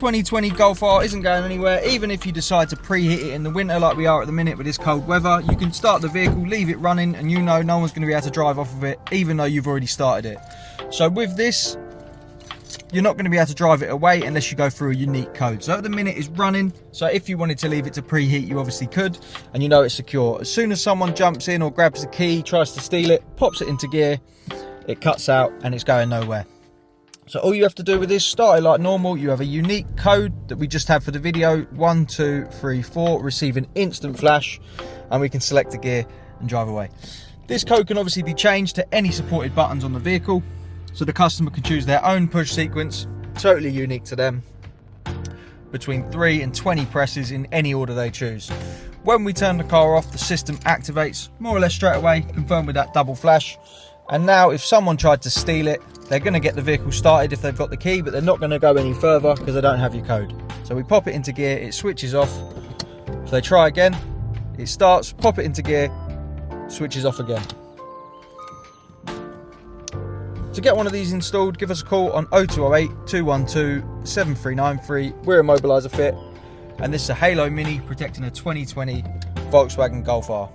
2020 Golf R isn't going anywhere. Even if you decide to preheat it in the winter like we are at the minute with this cold weather, you can start the vehicle, leave it running, and you know no one's going to be able to drive off of it even though you've already started it. So with this, you're not going to be able to drive it away unless you go through a unique code. So at the minute it's running, so if you wanted to leave it to preheat, you obviously could, and you know it's secure. As soon as someone jumps in or grabs the key, tries to steal it, pops it into gear, it cuts out and it's going nowhere. So all you have to do with this, start it like normal. You have a unique code that we just had for the video, 1234, receive an instant flash, and we can select the gear and drive away. This code can obviously be changed to any supported buttons on the vehicle, so the customer can choose their own push sequence, totally unique to them, between 3 and 20 presses in any order they choose. When we turn the car off, the system activates more or less straight away, confirmed with that double flash. And now if someone tried to steal it, they're going to get the vehicle started if they've got the key, but they're not going to go any further because they don't have your code. So we pop it into gear, it switches off. If they try again, it starts, pop it into gear, switches off again. To get one of these installed, give us a call on 0208 212 7393. We're a Immobiliser Fit, and this is a Halo Mini protecting a 2020 Volkswagen Golf R.